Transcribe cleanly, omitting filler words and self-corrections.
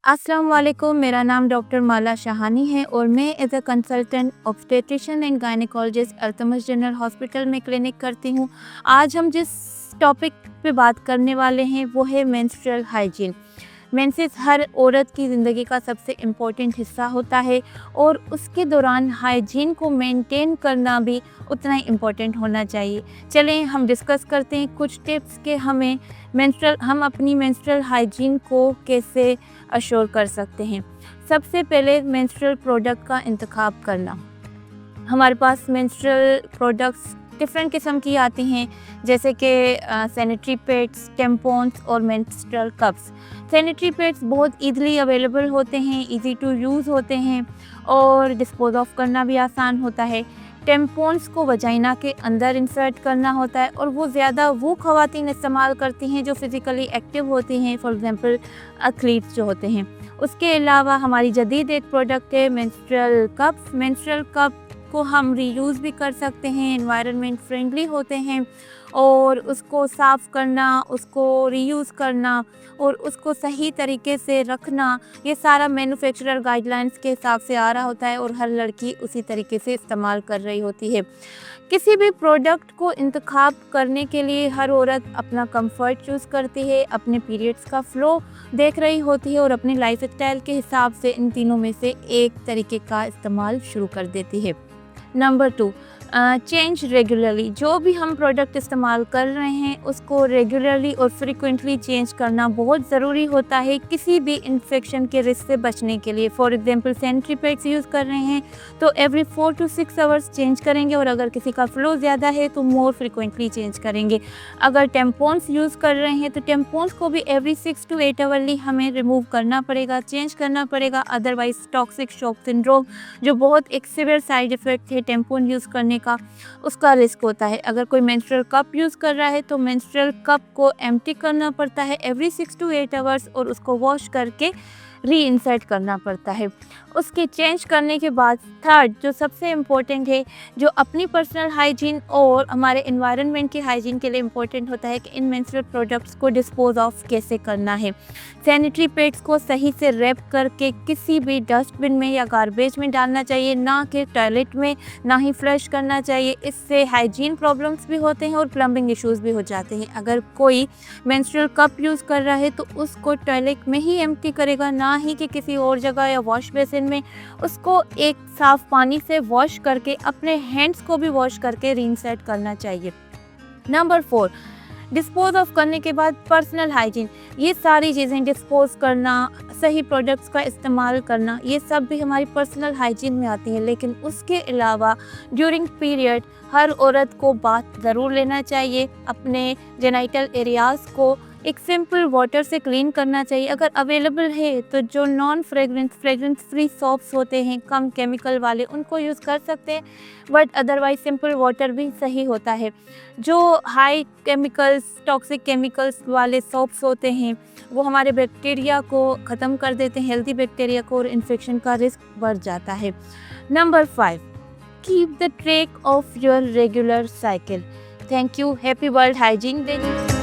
अस्सलाम वालेकुम। मेरा नाम डॉक्टर माला शाहानी है और मैं as a consultant obstetrician and gynaecologist Altamash general hospital में क्लिनिक करती हूँ। आज हम जिस टॉपिक पे बात करने वाले हैं वो है मेंस्ट्रुअल हाइजीन। मेंसेस हर औरत की ज़िंदगी का सबसे इम्पोर्टेंट हिस्सा होता है और उसके दौरान हाइजीन को मेंटेन करना भी उतना ही इम्पोर्टेंट होना चाहिए। चलें हम डिस्कस करते हैं कुछ टिप्स के हम अपनी मेंस्ट्रुअल हाइजीन को कैसे अश्योर कर सकते हैं। सबसे पहले मेंस्ट्रुअल प्रोडक्ट का इंतखाब करना। हमारे पास मेंस्ट्रुअल प्रोडक्ट्स डिफरेंट किस्म की आती हैं, जैसे कि सैनिटरी पैड्स, टेम्पॉन्स और मेंस्ट्रुअल कप्स। सैनिटरी पैड्स बहुत ईज़िली अवेलेबल होते हैं, इजी टू यूज़ होते हैं और डिस्पोज ऑफ करना भी आसान होता है। टेम्पॉन्स को वजाइना के अंदर इंसर्ट करना होता है और वो ज़्यादा वो ख़वातीन इस्तेमाल करती हैं जो फिज़िकली एक्टिव होती हैं, फॉर एग्ज़ाम्पल एथलीट्स जो होते हैं। उसके अलावा हमारी जदीद एक प्रोडक्ट है मेंस्ट्रुअल कप्स। मेंस्ट्रुअल कप को हम रीयूज़ भी कर सकते हैं, एनवायरनमेंट फ्रेंडली होते हैं और उसको साफ़ करना, उसको रीयूज़ करना और उसको सही तरीके से रखना, ये सारा मैन्युफैक्चरर गाइडलाइंस के हिसाब से आ रहा होता है और हर लड़की उसी तरीके से इस्तेमाल कर रही होती है। किसी भी प्रोडक्ट को इंतखाब करने के लिए हर औरत अपना कंफर्ट चूज़ करती है, अपने पीरियड्स का फ़्लो देख रही होती है और अपनी लाइफ़स्टाइल के हिसाब से इन तीनों में से एक तरीके का इस्तेमाल शुरू कर देती है। Number 2, change regularly. जो भी हम प्रोडक्ट इस्तेमाल कर रहे हैं उसको रेगुलरली और फ्रीक्वेंटली चेंज करना बहुत ज़रूरी होता है किसी भी इन्फेक्शन के रिस्क से बचने के लिए। For example sanitary pads use कर रहे हैं तो एवरी 4 to 6 आवर्स चेंज करेंगे और अगर किसी का फ़्लो ज़्यादा है तो मोर फ्रीक्वेंटली चेंज करेंगे। अगर टेम्पॉन्स यूज़ कर रहे हैं तो टेम्पॉन्स को भी एवरी 6 to 8 आवर्ली हमें रिमूव करना पड़ेगा, चेंज करना पड़ेगा। अदरवाइज टॉक्सिक शॉक सिंड्रोम, जो बहुत एक सीवियर साइड इफ़ेक्ट है टेम्पॉन यूज़ करने का, उसका रिस्क होता है। अगर कोई मेंस्ट्रुअल कप यूज़ कर रहा है तो मेंस्ट्रुअल कप को एम्प्टी करना पड़ता है एवरी 6 to 8 आवर्स और उसको वॉश करके री इंसर्ट करना पड़ता है। उसके चेंज करने के बाद थर्ड जो सबसे इम्पोर्टेंट है, जो अपनी पर्सनल हाइजीन और हमारे एनवायरनमेंट की हाइजीन के लिए इम्पोर्टेंट होता है कि इन मेंस्ट्रुअल प्रोडक्ट्स को डिस्पोज ऑफ कैसे करना है। सैनिटरी पैड्स को सही से रैप करके किसी भी डस्टबिन में या गार्बेज में डालना चाहिए, ना कि टॉयलेट में, ना ही फ्लश करना चाहिए। इससे हाइजीन प्रॉब्लम्स भी होते हैं और प्लम्बिंग इश्यूज़ भी हो जाते हैं। अगर कोई मेंस्ट्रुअल कप यूज़ कर रहा है तो उसको टॉयलेट में ही एम्प्टी करेगा, ना ही कि किसी और जगह या वॉश बेसिन में। उसको एक साफ़ पानी से वॉश करके अपने हैंड्स को भी वॉश करके रीइंसर्ट करना चाहिए। नंबर 4, डिस्पोज ऑफ करने के बाद पर्सनल हाइजीन। ये सारी चीज़ें डिस्पोज करना, सही प्रोडक्ट्स का इस्तेमाल करना, ये सब भी हमारी पर्सनल हाइजीन में आती है। लेकिन उसके अलावा ड्यूरिंग पीरियड हर औरत को बाथ ज़रूर लेना चाहिए। अपने जेनाइटल एरियाज़ को एक सिंपल वाटर से क्लीन करना चाहिए। अगर अवेलेबल है तो जो नॉन फ्रेग्रेंस फ्री सोप्स होते हैं, कम केमिकल वाले, उनको यूज़ कर सकते हैं, बट अदरवाइज सिंपल वाटर भी सही होता है। जो हाई केमिकल्स, टॉक्सिक केमिकल्स वाले सोप्स होते हैं वो हमारे बैक्टीरिया को ख़त्म कर देते हैं, हेल्दी बैक्टीरिया को, और इन्फेक्शन का रिस्क बढ़ जाता है। Number 5, keep the track of your regular cycle. Thank you. Happy world hygiene day.